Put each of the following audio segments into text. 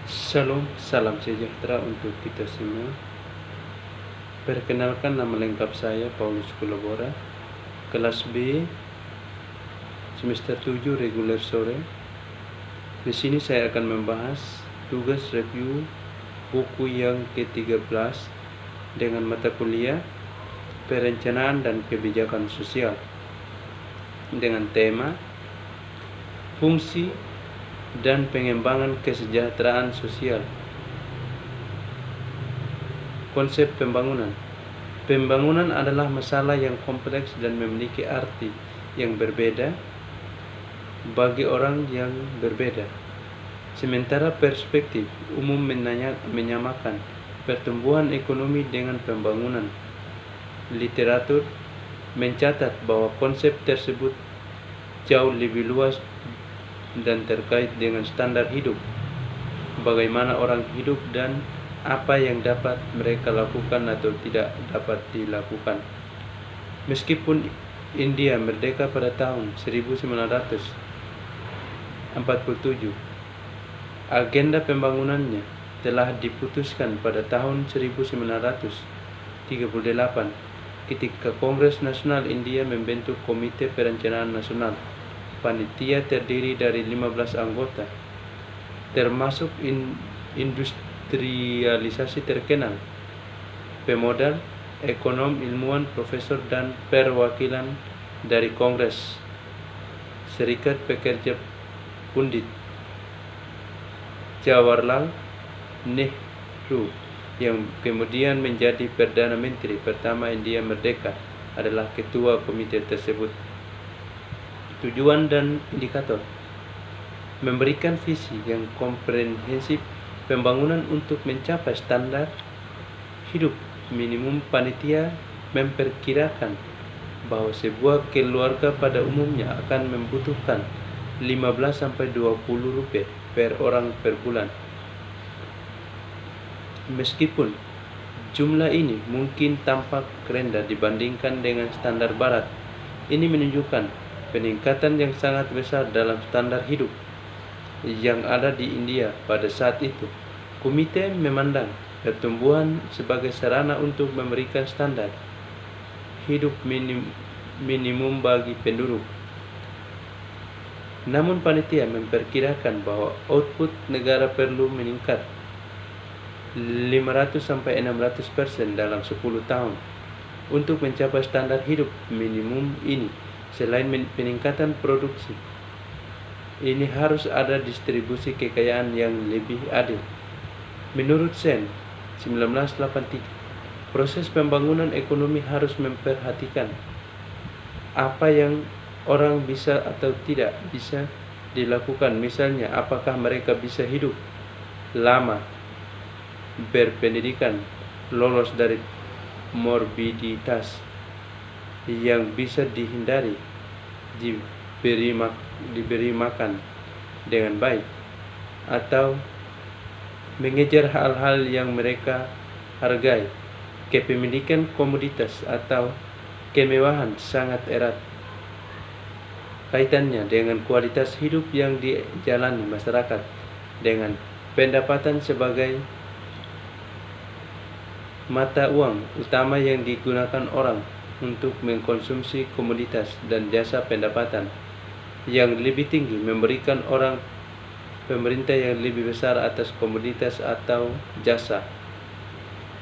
Shalom, salam sejahtera untuk kita semua. Perkenalkan, nama lengkap saya Paulus Kulabora, kelas B, semester 7 reguler sore. Di sini saya akan membahas tugas review buku yang ke-13 dengan mata kuliah Perencanaan dan Kebijakan Sosial dengan tema Fungsi dan Pengembangan Kesejahteraan Sosial. Konsep pembangunan. Pembangunan adalah masalah yang kompleks dan memiliki arti yang berbeda bagi orang yang berbeda. Sementara perspektif umum menyamakan pertumbuhan ekonomi dengan pembangunan. Literatur mencatat bahwa konsep tersebut jauh lebih luas dan terkait dengan standar hidup, bagaimana orang hidup dan apa yang dapat mereka lakukan atau tidak dapat dilakukan. Meskipun India merdeka pada tahun 1947, agenda pembangunannya telah diputuskan pada tahun 1938 ketika Kongres Nasional India membentuk Komite Perencanaan Nasional. Panitia terdiri dari 15 anggota, termasuk industrialisasi terkenal, pemodal, ekonom, ilmuwan, profesor, dan perwakilan dari Kongres, Serikat Pekerja Pundit. Jawaharlal Nehru, yang kemudian menjadi Perdana Menteri pertama India merdeka, adalah ketua komite tersebut. Tujuan dan indikator: memberikan visi yang komprehensif pembangunan untuk mencapai standar hidup minimum. Panitia memperkirakan bahwa sebuah keluarga pada umumnya akan membutuhkan 15-20 rupiah per orang per bulan. Meskipun jumlah ini mungkin tampak rendah dibandingkan dengan standar barat, ini menunjukkan peningkatan yang sangat besar dalam standar hidup yang ada di India pada saat itu. Komite memandang pertumbuhan sebagai sarana untuk memberikan standar hidup minimum bagi penduduk. Namun panitia memperkirakan bahwa output negara perlu meningkat 500-600% dalam 10 tahun untuk mencapai standar hidup minimum ini. Selain peningkatan produksi, ini harus ada distribusi kekayaan yang lebih adil. Menurut Sen, 1983, proses pembangunan ekonomi harus memperhatikan apa yang orang bisa atau tidak bisa dilakukan. Misalnya, apakah mereka bisa hidup lama, berpendidikan, lolos dari morbiditas yang bisa dihindari, diberi makan dengan baik, atau mengejar hal-hal yang mereka hargai. Kepemilikan komoditas atau kemewahan sangat erat kaitannya dengan kualitas hidup yang dijalani masyarakat, dengan pendapatan sebagai mata uang utama yang digunakan orang untuk mengkonsumsi komoditas dan jasa. Pendapatan yang lebih tinggi memberikan orang pemerintah yang lebih besar atas komoditas atau jasa,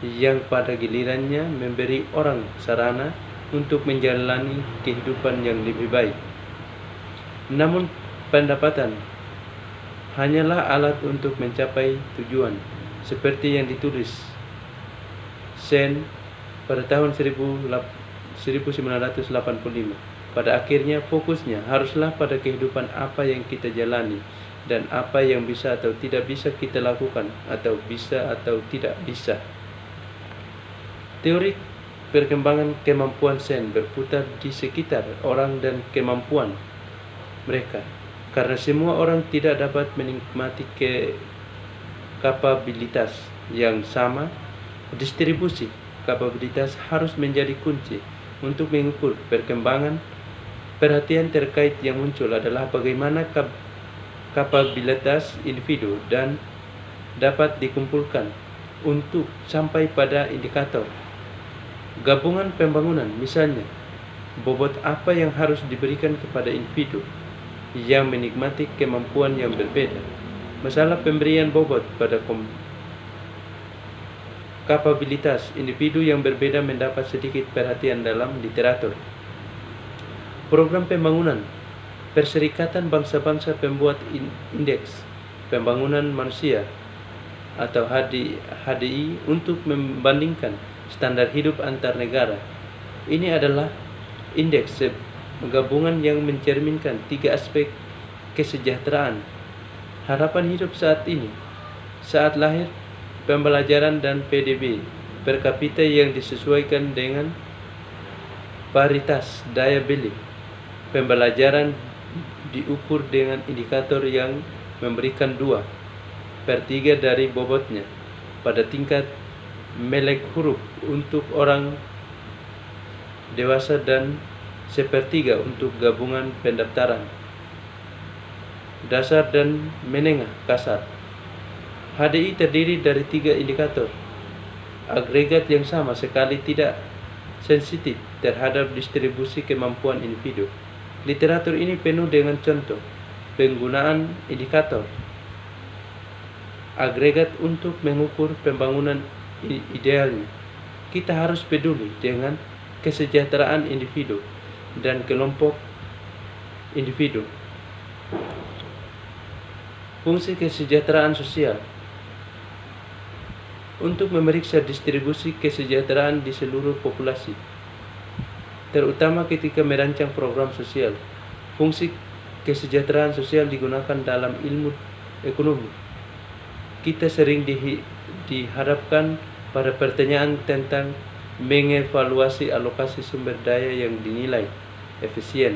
yang pada gilirannya memberi orang sarana untuk menjalani kehidupan yang lebih baik. Namun pendapatan hanyalah alat untuk mencapai tujuan, seperti yang ditulis Sen pada tahun 1985. Pada akhirnya fokusnya haruslah pada kehidupan apa yang kita jalani dan apa yang bisa atau tidak bisa kita lakukan, atau bisa atau tidak bisa. Teori perkembangan kemampuan Sen berputar di sekitar orang dan kemampuan mereka, karena semua orang tidak dapat menikmati kapabilitas yang sama. Distribusi kapabilitas harus menjadi kunci untuk mengukur perkembangan. Perhatian terkait yang muncul adalah bagaimana kapabilitas individu dan dapat dikumpulkan untuk sampai pada indikator gabungan pembangunan. Misalnya, bobot apa yang harus diberikan kepada individu yang menikmati kemampuan yang berbeda. Masalah pemberian bobot pada kapabilitas individu yang berbeda mendapat sedikit perhatian dalam literatur. Program pembangunan Perserikatan Bangsa-Bangsa pembuat Indeks Pembangunan Manusia atau HDI untuk membandingkan standar hidup antar negara. Ini adalah indeks gabungan yang mencerminkan 3 aspek kesejahteraan, harapan hidup saat ini, saat lahir, pembelajaran, dan PDB per kapita yang disesuaikan dengan paritas daya beli. Pembelajaran diukur dengan indikator yang memberikan 2/3 dari bobotnya pada tingkat melek huruf untuk orang dewasa dan 1/3 untuk gabungan pendaftaran dasar dan menengah kasar. HDI terdiri dari 3 indikator agregat yang sama sekali tidak sensitif terhadap distribusi kemampuan individu. Literatur ini penuh dengan contoh penggunaan indikator agregat untuk mengukur pembangunan idealnya. Kita harus peduli dengan kesejahteraan individu dan kelompok individu. Fungsi kesejahteraan sosial untuk memeriksa distribusi kesejahteraan di seluruh populasi, terutama ketika merancang program sosial. Fungsi kesejahteraan sosial digunakan dalam ilmu ekonomi. Kita sering dihadapkan pada pertanyaan tentang mengevaluasi alokasi sumber daya yang dinilai efisien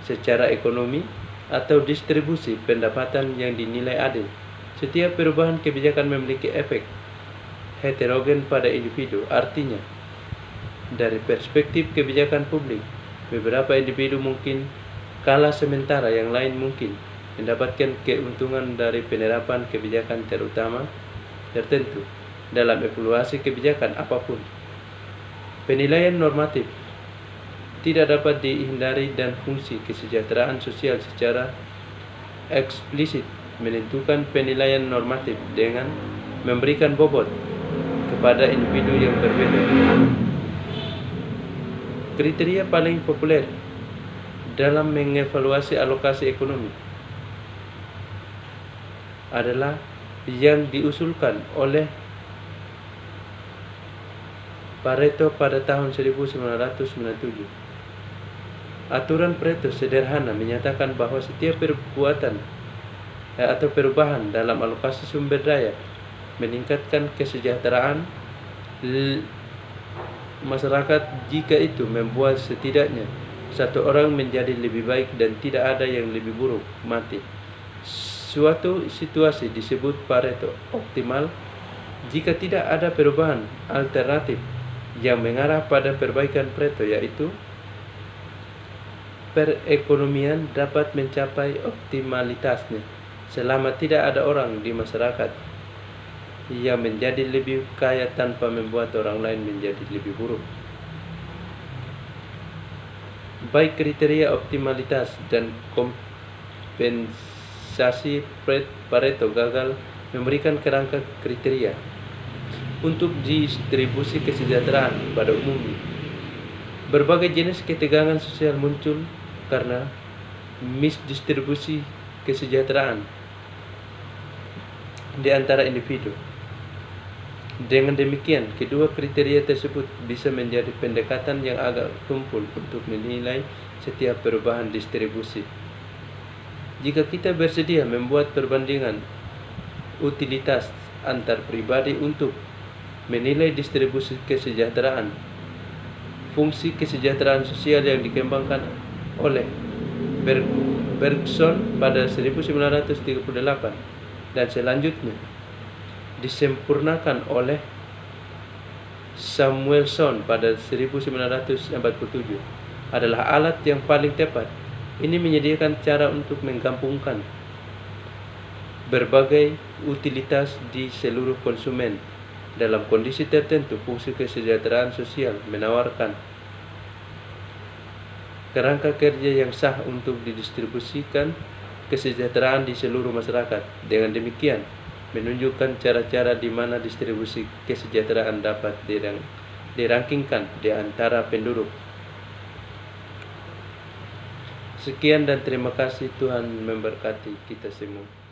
secara ekonomi atau distribusi pendapatan yang dinilai adil. Setiap perubahan kebijakan memiliki efek heterogen pada individu. Artinya, dari perspektif kebijakan publik, beberapa individu mungkin kalah sementara yang lain mungkin mendapatkan keuntungan dari penerapan kebijakan tertentu dalam evaluasi kebijakan apapun. Penilaian normatif tidak dapat dihindari dan fungsi kesejahteraan sosial secara eksplisit menentukan penilaian normatif dengan memberikan bobot kepada individu yang berbeda. Kriteria paling populer dalam mengevaluasi alokasi ekonomi adalah yang diusulkan oleh Pareto pada tahun 1997. Aturan Pareto sederhana menyatakan bahwa setiap perbuatan atau perubahan dalam alokasi sumber daya meningkatkan kesejahteraan masyarakat jika itu membuat setidaknya satu orang menjadi lebih baik dan tidak ada yang lebih buruk mati. Suatu situasi disebut Pareto optimal jika tidak ada perubahan alternatif yang mengarah pada perbaikan Pareto, yaitu perekonomian dapat mencapai optimalitasnya selama tidak ada orang di masyarakat yang menjadi lebih kaya tanpa membuat orang lain menjadi lebih buruk. Baik kriteria optimalitas dan kompensasi Pareto gagal memberikan kerangka kriteria untuk distribusi kesejahteraan pada umumnya. Berbagai jenis ketegangan sosial muncul karena misdistribusi kesejahteraan di antara individu. Dengan demikian, kedua kriteria tersebut bisa menjadi pendekatan yang agak tumpul untuk menilai setiap perubahan distribusi. Jika kita bersedia membuat perbandingan utilitas antar pribadi untuk menilai distribusi kesejahteraan, fungsi kesejahteraan sosial yang dikembangkan oleh Bergson pada 1938 dan selanjutnya disempurnakan oleh Samuelson pada 1947 adalah alat yang paling tepat. Ini menyediakan cara untuk menggabungkan berbagai utilitas di seluruh konsumen. Dalam kondisi tertentu, fungsi kesejahteraan sosial menawarkan kerangka kerja yang sah untuk didistribusikan kesejahteraan di seluruh masyarakat. Dengan demikian, menunjukkan cara-cara di mana distribusi kesejahteraan dapat dirankingkan di antara penduduk. Sekian dan terima kasih. Tuhan memberkati kita semua.